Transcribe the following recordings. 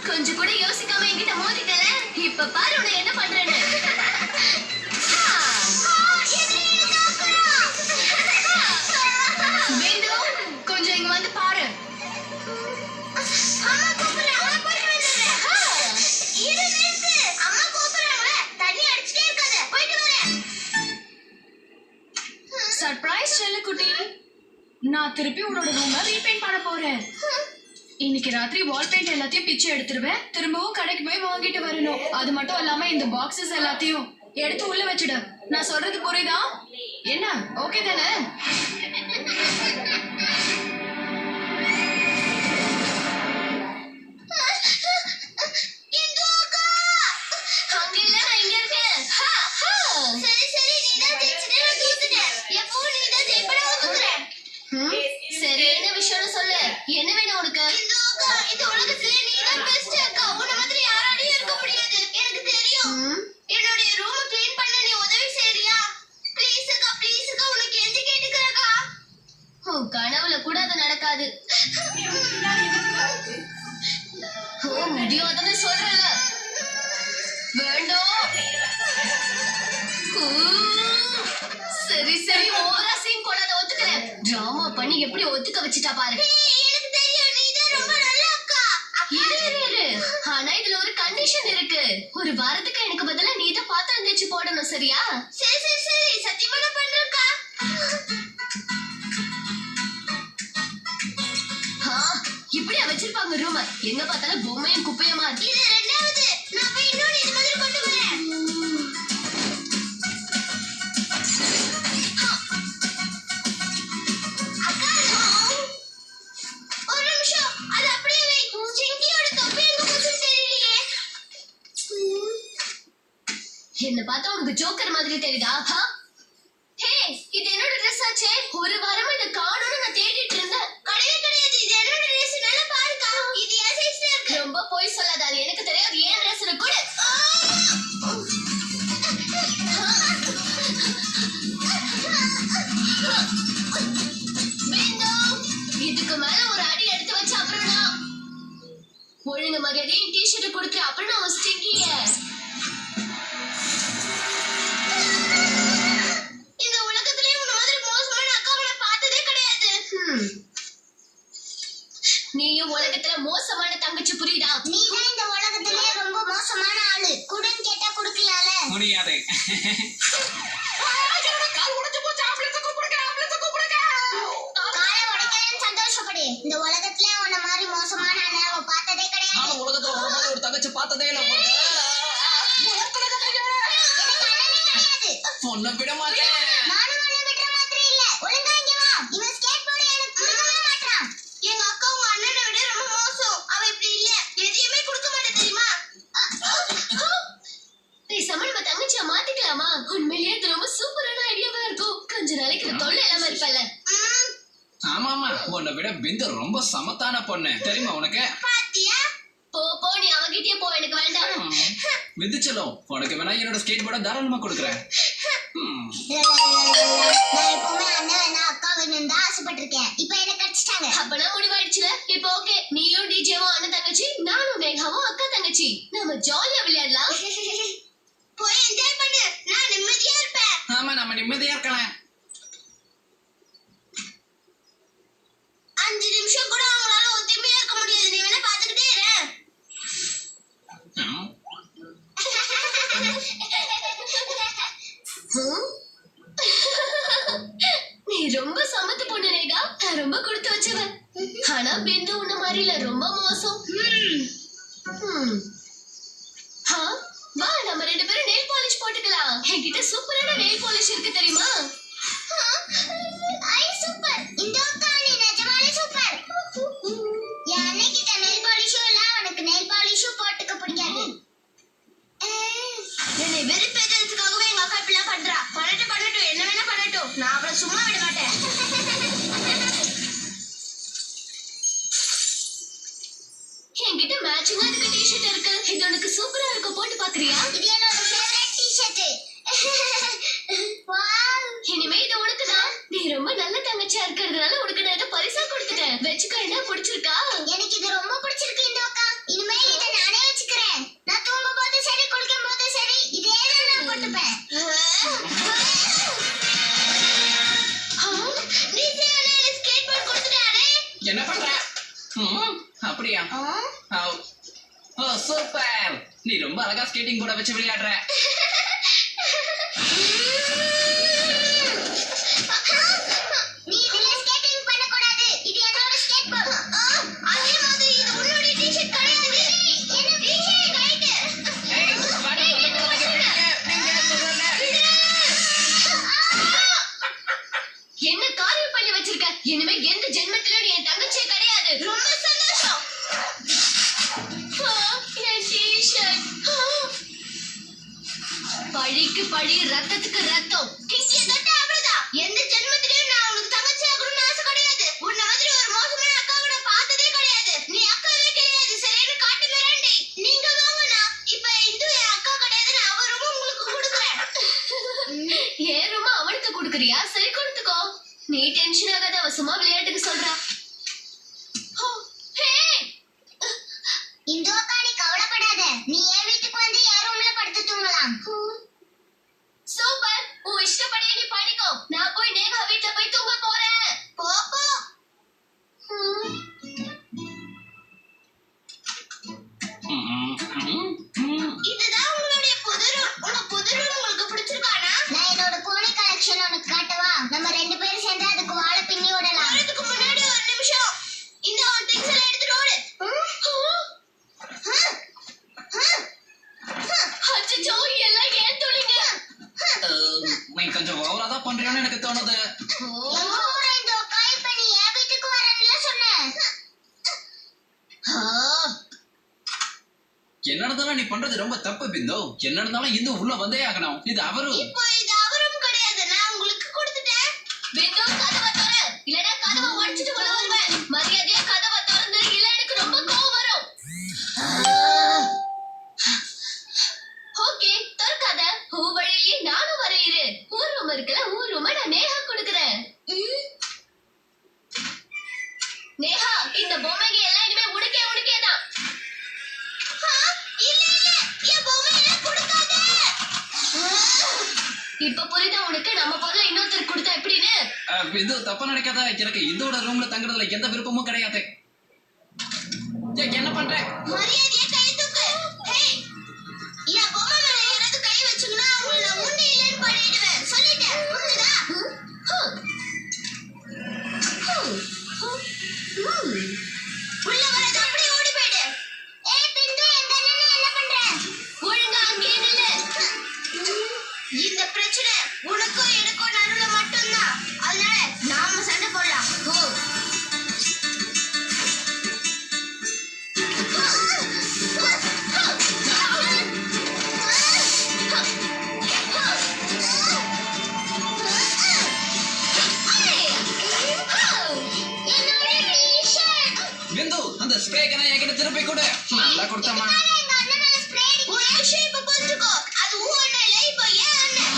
கொஞ்சம் கூட யோசிக்காம என்கிட்ட மோதிட்டல. இப்ப பாரு உன்னை என்ன பண்றேன்னு. வேண்டு கொஞ்சம் இங்க வந்து பாரு. சர்ப்ரைஸ் செல்லக்குட்டி, நான் திருப்பி உன்னோட ரூமை ரீபெயிண்ட் பண்ண போறேன். இன்னைக்கு ராத்திரி வால் பெயிண்ட் எல்லாத்தையும் பிச்சு எடுத்துருவேன். திரும்பவும் கடைக்கு போய் வாங்கிட்டு வரணும். அது மட்டும் இல்லாம இந்த பாக்ஸஸ் எல்லாத்தையும் எடுத்து உள்ள வச்சிடு. நான் சொல்றது புரியுதா? என்ன ஓகே தானே? சரி, என்ன விஷயம்னு சொல்லு. என்ன வேணும் உனக்கு? இந்த உலகத்துல நீதான் பெஸ்ட் அக்கா. உன்ன மாதிரி யாராலையும் இருக்க முடியாது. எனக்கு தெரியும். என்னோட ரூம் க்ளீன் பண்ண நீ உதவி செய்றியா? ப்ளீஸ் அக்கா, ப்ளீஸ் அக்கா, உனக்கு எஞ்சி கேட்டுக்கறக்கா. உன் கனவுல கூட அது நடக்காது. முடியாதுன்னு சொல்றல. வேண்டாம். சரி சரி, ஓவரா சீன் போடாத, ஒத்துக்கிறேன். டிராமா பண்ணி எப்படி ஒத்துக்க வச்சிட்டா பாரு. எனக்கு தெரியும், நீதான் ரொம்ப நல்ல அக்கா. இரு. ஆனா இதுல ஒரு கண்டிஷன் இருக்கு. ஒரு வாரத்துக்கு எனக்கு பதிலா நீதான் பாத்திரம் தேய்ச்சி போடணும், சரியா? சரி, சத்தியமா நான் பண்றேன்க்கா. இப்படியா வச்சிருப்பாங்க ரூம்? எங்க பார்த்தாலும் பொம்மையும் குப்பையுமா இருக்கு. இது ரெண்டாவது. நான் போய் இன்னொன்னு இது மாதிரி கொண்டு வரேன். என்ன பார்த்தா உனக்கு ஜோக்கர் மாதிரி தெரியுதா? ஹே, இது என்னோட ட்ரெஸ் ஆச்சே. ஒரு வாரமா இத காணோம்னு நான் தேடிட்டு இருந்தேன். கிடையாது, இது என்னோட ட்ரெஸ். நல்லா பாருக்கா, இது என் சைஸ்ல இருக்கு. ரொம்ப போய் சொல்லாத, அது எனக்கு தெரியாது. ஏன் ட்ரெஸ்ல கூட இதுக்கு மேல ஒரு அடி எடுத்து வச்சு அப்புறம் நான் ஒழுங்கு மரியாதையை டிஷர்ட் கொடுத்து அப்புறம் நான் ஸ்டிக்கிய நீயும் உலகத்துல மோசமான தங்கச்சி, புரியுதா? நீதான் இந்த உலகத்திலே ரொம்ப மோசமான ஆளு. குடுன்னு கேட்டா குடுக்கலால. முடியாது. காலை உடைக்கிறேன்னு சந்தோஷப்படு. இந்த உலகத்திலே உன்ன மாதிரி மோசமான ஆளை அவ பார்த்ததே கிடையாது. நான் உலகத்துல ஒரு மாதிரி ஒரு தங்கச்சி பார்த்ததே இல்ல. பொண்ணை விட மாட்டேன். நானும் உன்னை விடுற மாதிரி இல்ல. ஒழுங்கா இங்க வா. இவன் ஸ்கேட் போர்டு எனக்கு கொடுக்கவே மாட்டான். எங்க அக்கா உங்க அண்ணனை விட ரொம்ப மோசம். அவ இப்படி இல்ல, எதையுமே கொடுக்க மாட்டே, தெரியுமா? பேசாம நம்ம தங்கச்சியை மாத்திக்கலாமா? உண்மையிலேயே இது ரொம்ப சூப்பரான ஐடியாவா இருக்கும். கொஞ்ச நாளைக்கு தொல்லை இல்லாம இருப்பல. ஆமா, உன்னை விட பிந்து ரொம்ப சமத்தான பொண்ணு, தெரியுமா உனக்கு? பாத்தியா? போ, நீ அவகிட்டே போ, எனக்கு வேண்டாம். விதிச்சலும் உனக்கு வேணா என்னோட ஸ்கேட் போர்டை தாராளமா கொடுக்குறேன். நான் எப்பவுமே அண்ணன் வேணா அக்கா வேணும் தான் ஆசைப்பட்டிருக்கேன். இப்ப என்ன கடிச்சிட்டாங்க. அப்பனா முடிவாயிடுச்சுல. இப்ப ஓகே, நீயும் டிஜேவும் அண்ணன் தங்கச்சி, நானும் மேகாவும் அக்கா தங்கச்சி. நம்ம ஜாலியா விளையாடலாம். போய் என்ஜாய் பண்ணு. நான் நிம்மதியா இருப்பேன். ஆமா, நம்ம நிம்மதியா இருக்கலாம். 5 நிமிஷம் கூட அவங்களால ஒத்துமையா இருக்க முடியாது. நீ வேணா பாத்துக்கிட்டே இரு. நீ ரொம்ப சமத்து பொண்ணு ரேகா. நான் ரொம்ப கொடுத்து வச்சவன். ஆனா பிந்து உன்ன மாதிரி இல்ல, ரொம்ப மோசம். வா, நம்ம 2 பேரும் நெயில் பாலிஷ் போட்டுக்கலாம். என்கிட்ட சூப்பரான நெயில் பாலிஷ் இருக்கு, தெரியுமா? ஐ சூப்பர். இந்த அக்கா நீ நிஜமாலே சூப்பர். என் அன்னைக்கிட்ட நெயில் பாலிஷும் இல்ல, உனக்கு நெயில் பாலிஷும் போட்டுக்க பிடிக்காது. என்னை வெறுப்பேத்துறதுக்காகவே எங்க அக்கா இப்படிலாம் பண்றா. பண்ணட்டும், என்ன வேணா பண்ணட்டும். நான் அவளை சும்மா விட மாட்டேன். என்கிட்ட மேட்சிங்கா இருக்க டிஷர்ட் இருக்கு. இது உனக்கு சூப்பரா இருக்கும், போட்டு பாக்குறியா? இது என்னோட ஃபேவரட் டிஷர்ட். வாவ், இனிமே இது உனக்கு தான். நீ ரொம்ப நல்ல தங்கச்சியா இருக்கிறதுனால உனக்கு நான் இதை பரிசா கொடுத்துட்டேன். வெச்சுக்க. என்ன பிடிச்சிருக்கா? எனக்கு இது ரொம்ப பிடிச்சிருக்கு இந்த அக்கா. இனிமே இதை ஓ சூப்பர், நீ ரொம்ப அழகா ஸ்கேட்டிங் போர்ட வச்சு விளையாடுற. நீ இதுல ஸ்கேட்டிங் பண்ண கூடாது. இது என்னோட ஸ்கேட் போர்டு. அதே மாதிரி இது உன்னோட டி-ஷர்ட் கிடையாது. என்ன டி-ஷர்ட் ரைட். ஏய், வாடா, சொல்லுங்க, நீங்க சொல்றல. என்ன காரியம் பண்ணி வச்சிருக்க? இனிமே எந்த ஜென்மத்திலும் நீ என் தங்கச்சியே கிடையாது. ரொம்ப சந்தோஷம். என் டி-ஷர்ட். பழிக்கு பழி, ரத்தத்துக்கு ரத்தம். கிட்டிய தொட்ட அவ்வளவுதான். எந்த ஜென்மத்திலும் நான் உனக்கு தங்கச்சி ஆகணும்னு ஆசை கிடையாது. உன்ன மாதிரி ஒரு மோசமான அக்காவை நான் பார்த்ததே கிடையாது. நீ அக்காவே கிடையாது. சரின்னு காட்டு மிராண்டி. நீங்க வாங்கண்ணா. இப்ப இந்து என் அக்கா கிடையாதுன்னு அவ ரூம் உங்களுக்கு கொடுக்குறேன். ஏன் ரூம் அவனுக்கு கொடுக்குறியா? சரி கொடுத்துக்கோ. நீ டென்ஷன் ஆகாத, அவ சும்மா விளையாட்டுக்கு சொல்றா. இந்து அக்கா நீ கவலைப்படாத. நீ என் வீட்டுக்கு வந்து என் ரூம்ல படுத்து தூங்கலாம். சூப்பர். உன் இஷ்டப்படியே நீ படிக்கோ. நான் போய் நேகா வீட்ல போய் தூங்க போறேன். போ போ. இதுதான் உங்களுடைய புது ரூம். உங்க புது ரூம் உங்களுக்கு பிடிச்சிருக்கானா? நான் என்னோட பூனை கலெக்ஷன் உனக்கு காட்டவா? நம்ம ரெண்டு பேரும் சேர்ந்து அதுக்கு வாழை பின்னி விடலாம். அதுக்கு முன்னாடி ஒரு நிமிஷம். இந்த உன் திங்ஸ் எல்லாம் எடுத்துட்டு ஓடு. அச்சச்சோ, எல்லாம் ஏன் துளிங்க? நீ கொஞ்சம் ஓவரா தான் பண்றியோன்னு எனக்கு தோணுது. இந்த அக்கா இப்ப நீ என் வீட்டுக்கு வரேன்ல சொன்ன. என்ன இருந்தாலும் நீ பண்றது ரொம்ப தப்பு பிந்து. என்ன இருந்தாலும் இந்து உள்ள வந்தே ஆகணும். இது அவரு. இப்போ இது அவரும் கிடையாது. நான் உங்களுக்கு கொடுத்துட்டேன். பிந்து கதவை தர. இல்லனா கதவை உடைச்சிட்டு உள்ள வருவேன். மரியாதையா கதவை திறந்து, இல்ல எனக்கு ரொம்ப கோவம் வரும். ஓகே, திறக்காத. ஊ வழியிலே நானும் வரேன். இரு. ஊ ரூம் இருக்குல, ஊ ரூமை நான் நேஹா கொடுக்குறேன். நேஹா, இந்த பொம்மைங்க எல்லாம் இனிமே உனக்கே தான். இல்ல இல்ல, என் பொம்மையெல்லாம் கொடுக்காத. இப்ப புரியுதா உனக்கு? நம்ம பொருளை இன்னொருத்தருக்கு கொடுத்தா எப்படின்னு? பிந்து தப்பா நினைக்காத. எனக்கு இந்தோட ரூம்ல தங்குறதுல எந்த விருப்பமும் கிடையாது. என்ன பண்ற? மரியாதையா கை தூக்கு. ஹேய், என் பொம்மை மேல யாராவது கை வச்சீங்கன்னா அவங்கள நான் உண்டு இல்லைன்னு பண்ணிடுவேன். சொல்லிட்டேன். புரியுதா? உள்ள வரது அப்படியே ஓடி போயிடு. ஏய் பிந்து, எங்க நின்னு என்ன பண்ற? ஒழுங்கா அங்கே நில்லு. இந்த பிரச்சனை உனக்கும் எனக்கும் நடுவுல மட்டும்தான். அதனால நாம சண்டை போடலாம். பிந்து, அந்த ஸ்ப்ரே கன என்கிட்ட திருப்பி கொடு. நல்லா கொடுத்தமா. எங்க அண்ணன் மேல ஸ்ப்ரே அடிக்க. ஒரு விஷயம் இப்ப புரிஞ்சுக்கோ. அது உன் அண்ணன் இல்ல, இப்ப என் அண்ணன்.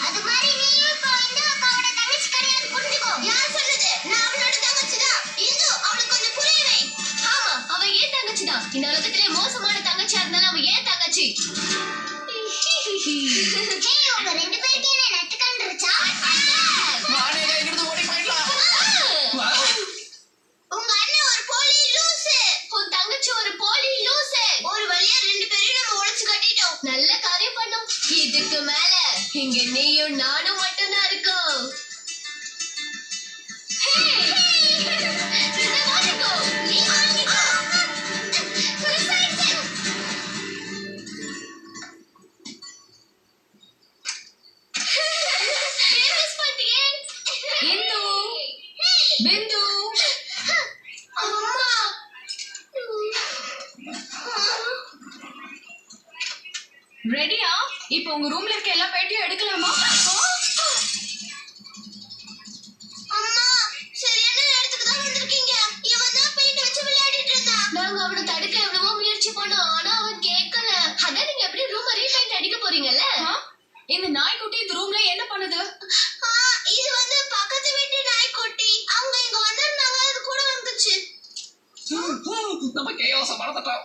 அது மாதிரி நீயும் இப்ப இந்து அக்காவோட தங்கச்சி கிடையாது. புரிஞ்சுக்கோ. யார் சொன்னது? நான் அவளோட தங்கச்சி தான். இந்து, அவளுக்கு கொஞ்சம் புரிய வை. ஆமா, அவ ஏன் தங்கச்சி தான். இந்த உலகத்திலே மோசமான தங்கச்சியா இருந்தாலும் அவ ஏன் தங்கச்சி. ஹேய், உங்க ரெண்டு பேருக்கு என்ன நட்டு கண்டுருச்சா? வாடே, இங்கிருந்து ஓடி போயிடலாம். வா. உங்க அண்ணன் ஒரு போலி லூசு. உன் தங்கச்சி ஒரு போலி லூசு. ஒரு வழியா ரெண்டு பேரையும் நம்ம உடைச்சு கட்டிட்டோம். நல்ல காரியம் பண்ணோம். இதுக்கு மேல இங்க நீயும் நானும் மட்டும்தான் இருக்கோம். இதை வாங்கிக்கோ. நீ வாங்கிக்கோ. மிஸ் ஆயிடுச்சு. ஏன் மிஸ் பண்ணிட்டியே? இந்து, பிந்து, அம்மா. ரெடியா? இப்போ உங்க ரூம்ல இருக்க எல்லா பெட்டியும் எடுக்கலாமா? அம்மா, சரியான இடத்துக்கு தான் வந்திருக்கீங்க. இவன் தான் பெயிண்ட் வச்சு விளையாடிட்டு இருந்தான். நாங்க அவனை தடுக்க எவ்வளவோ முயற்சி பண்ணோம். ஆனா அவன் கேட்கல. அதான் நீங்க எப்படி ரூம் ரீபெயிண்ட் அடிக்க போறீங்கல்ல? இந்த நாய்க்குட்டி இந்த ரூம்ல என்ன பண்ணுது? இது வந்து பக்கத்து வீட்டு நாய்க்குட்டி. அவங்க இங்க வந்திருந்தாங்க, அது கூட வந்துச்சு. நம்ம கேயோஸ மறந்துட்டோம்.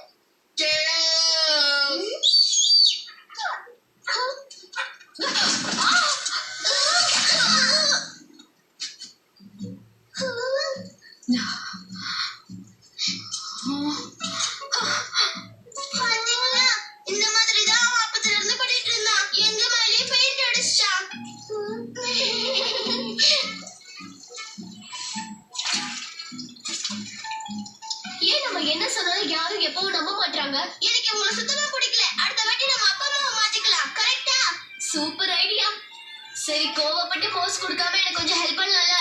அம்மாவும் நம்ப மாட்டாங்க. எனக்கு இவங்கள சுத்தமா பிடிக்கல. அடுத்த வாட்டி நம்ம அப்பா அம்மாவை மாத்திக்கலாம். கரெக்டா? Super idea. சரி, கோவப்பட்டு போஸ் கொடுக்காம எனக்கு கொஞ்சம் ஹெல்ப் பண்ணலாம்ல?